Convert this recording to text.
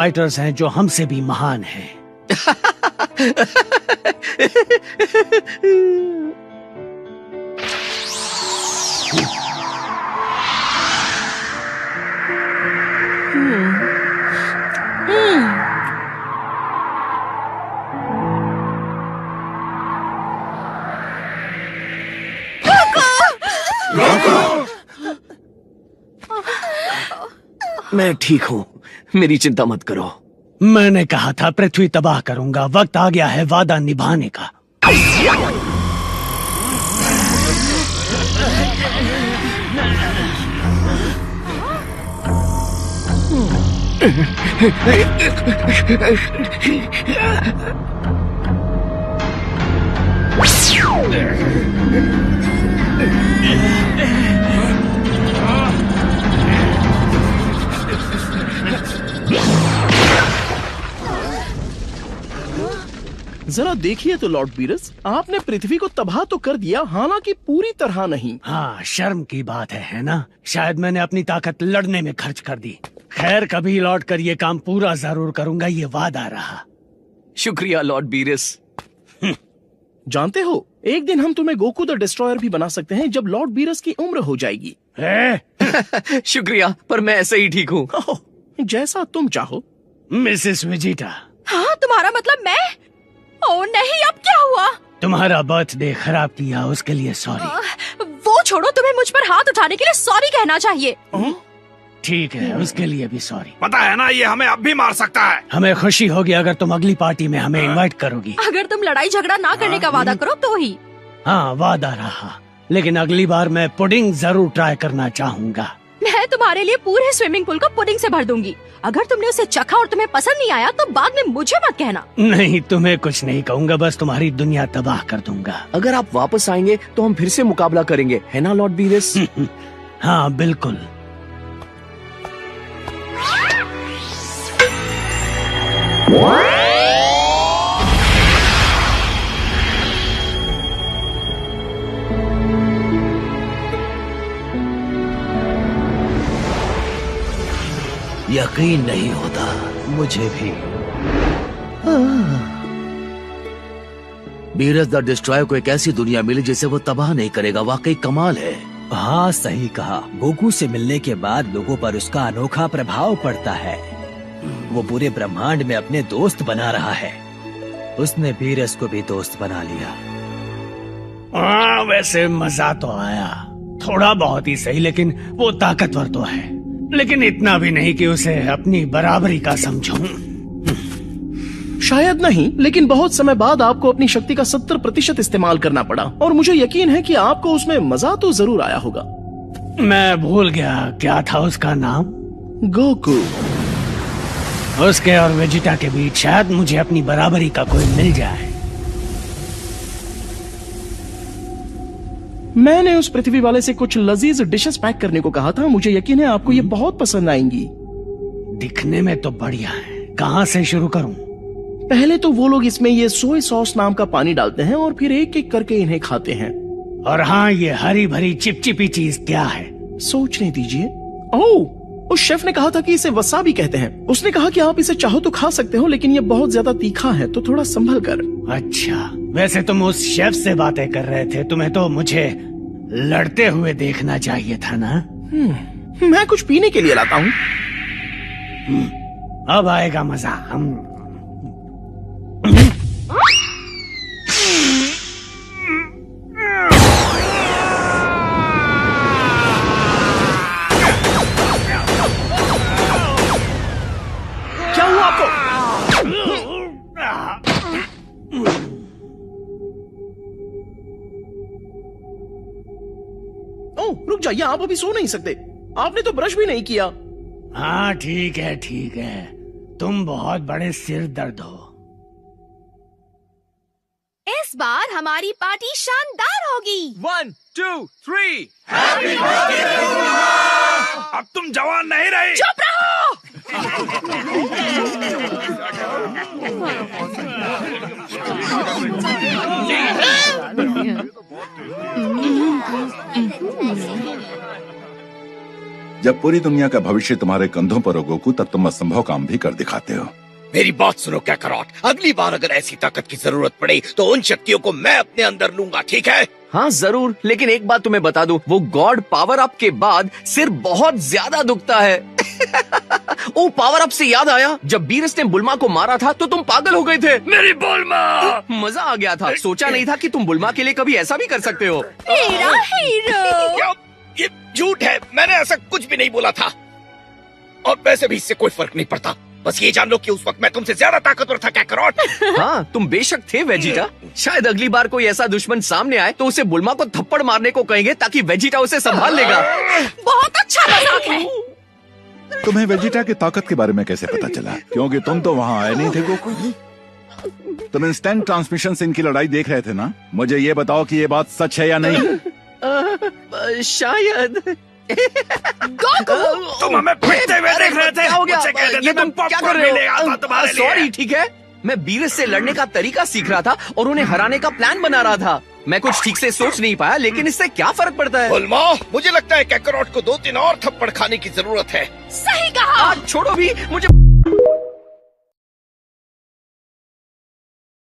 Fighters हैं जो हमसे भी महान हैं। मैं ठीक हूँ, मेरी चिंता मत करो। मैंने कहा था पृथ्वी तबाह करूंगा, वक्त आ गया है वादा निभाने का। जरा देखिए तो लॉर्ड बीरस, आपने पृथ्वी को तबाह तो कर दिया, हालांकि पूरी तरह नहीं। हाँ, शर्म की बात है ना? शायद मैंने अपनी ताकत लड़ने में खर्च कर दी। खैर, कभी लौट कर ये काम पूरा जरूर करूंगा, ये वादा रहा। शुक्रिया लॉर्ड बीरस। जानते हो, एक दिन हम तुम्हें गोकू द डिस्ट्रॉयर भी बना सकते हैं जब लॉर्ड बीरस की उम्र हो जाएगी। शुक्रिया, पर मैं ऐसे ही ठीक हूँ। जैसा तुम चाहो। Mrs Vegeta. हाँ, तुम्हारा मतलब मैं? ओह नहीं, अब क्या हुआ? तुम्हारा बर्थडे खराब किया, उसके लिए सॉरी। वो छोड़ो, तुम्हें मुझ पर हाथ उठाने के लिए सॉरी कहना चाहिए। ठीक है, उसके लिए भी सॉरी। पता है ना, ये हमें अब भी मार सकता है। हमें खुशी होगी अगर तुम अगली पार्टी में हमें इनवाइट करोगी। अगर तुम लड़ाई झगड़ा ना करने का वादा करो तो ही। हाँ, वादा रहा, लेकिन अगली बार मैं पुडिंग जरूर ट्राई करना चाहूँगा। मैं तुम्हारे लिए पूरे स्विमिंग पूल को पुडिंग से भर दूंगी। अगर तुमने उसे चखा और तुम्हें पसंद नहीं आया तो बाद में मुझे मत कहना। नहीं, तुम्हें कुछ नहीं कहूँगा, बस तुम्हारी दुनिया तबाह कर दूंगा। अगर आप वापस आएंगे तो हम फिर से मुकाबला करेंगे, है ना लॉर्ड बीरस? हाँ बिल्कुल। यकीन नहीं होता मुझे भी। बीरस द डिस्ट्रॉयर को एक ऐसी दुनिया मिली जिसे वो तबाह नहीं करेगा, वाकई कमाल है। हाँ सही कहा, गोकू से मिलने के बाद लोगों पर उसका अनोखा प्रभाव पड़ता है। वो पूरे ब्रह्मांड में अपने दोस्त बना रहा है। उसने बीरस को भी दोस्त बना लिया। हाँ, वैसे मजा तो आया, थोड़ा बहुत ही सही, लेकिन वो ताकतवर तो है, लेकिन इतना भी नहीं कि उसे अपनी बराबरी का समझूं। शायद नहीं, लेकिन बहुत समय बाद आपको अपनी शक्ति का 70% इस्तेमाल करना पड़ा, और मुझे यकीन है कि आपको उसमें मजा तो जरूर आया होगा। मैं भूल गया, क्या था उसका नाम? गोकू। उसके और वेजिटा के बीच शायद मुझे अपनी बराबरी का कोई मिल जाए। मैंने उस पृथ्वी वाले से कुछ लजीज डिशेस पैक करने को कहा था, मुझे यकीन है आपको ये बहुत पसंद आएंगी। दिखने में तो बढ़िया है, कहाँ से शुरू करूं? पहले तो वो लोग इसमें ये सोया सॉस नाम का पानी डालते हैं और फिर एक एक करके इन्हें खाते हैं। और हाँ, ये हरी भरी चिपचिपी चीज क्या है? सोचने दीजिए। ओह, उस शेफ ने कहा था कि इसे वसाबी कहते हैं। उसने कहा कि आप इसे चाहो तो खा सकते हो, लेकिन ये बहुत ज्यादा तीखा है, तो थोड़ा संभल कर। अच्छा, वैसे तुम उस शेफ से बातें कर रहे थे, तुम्हें तो मुझे लड़ते हुए देखना चाहिए था ना? मैं कुछ पीने के लिए लाता हूँ। अब आएगा मजा। क्या हुआ आपको? ओह, रुक जाइए, आप अभी सो नहीं सकते। आपने तो ब्रश भी नहीं किया। हाँ ठीक है ठीक है, तुम बहुत बड़े सिर दर्द हो। इस बार हमारी पार्टी शानदार होगी। 1 2 3 अब तुम जवान नहीं रही। चुप रहो। जब पूरी दुनिया का भविष्य तुम्हारे कंधों पर हो गोकू, तब तुम असंभव काम भी कर दिखाते हो। मेरी बात सुनो कैकरॉट, अगली बार अगर ऐसी ताकत की जरूरत पड़ी तो उन शक्तियों को मैं अपने अंदर लूंगा, ठीक है? हाँ जरूर, लेकिन एक बात तुम्हें बता दूं, वो गॉड पावर अप के बाद सिर बहुत ज्यादा दुखता है। ओ पावर अप से याद आया, जब बीरस ने बुल्मा को मारा था तो तुम पागल हो गए थे। मेरी बुल्मा! मजा आ गया था, सोचा नहीं था कि तुम बुल्मा के लिए कभी ऐसा भी कर सकते हो। मेरा हीरो। ये झूठ है, मैंने ऐसा कुछ भी नहीं बोला था। और वैसे भी इससे कोई फर्क नहीं पड़ता, बस ये जान लो कि उस वक्त मैं तुमसे ज्यादा ताकतवर था कैकरॉट। हाँ तुम बेशक थे वेजिटा। शायद अगली बार कोई ऐसा दुश्मन सामने आए तो उसे बुल्मा को थप्पड़ मारने को कहेंगे ताकि वेजिटा उसे संभाल लेगा। बहुत अच्छा मजाक है। तुम्हें वेजिटा की ताकत के बारे में कैसे पता चला? क्योंकि तुम तो वहाँ आए नहीं थे गोकू। तुम इंस्टेंट ट्रांसमिशन से इनकी लड़ाई देख रहे थे ना? मुझे ये बताओ कि ये बात सच है या नहीं? शायद। तुम हमें पीटते हुए देख रहे थे। क्या हो गया? मुझसे कहते थे ये मैं तुम क्या कर पॉपकॉर्न रहे ले आता तुम्हारे हो? लिए। सॉरी, ठीक है। मैं बीरस से लड़ने का तरीका सीख रहा था और उन्हें हराने का प्लान बना रहा था। मैं कुछ ठीक से सोच नहीं पाया, लेकिन इससे क्या फर्क पड़ता है? बुल्मा, मुझे लगता है कैकरॉट को 2-3 और थप्पड़ खाने की जरूरत है। सही कहा। छोड़ो भी मुझे।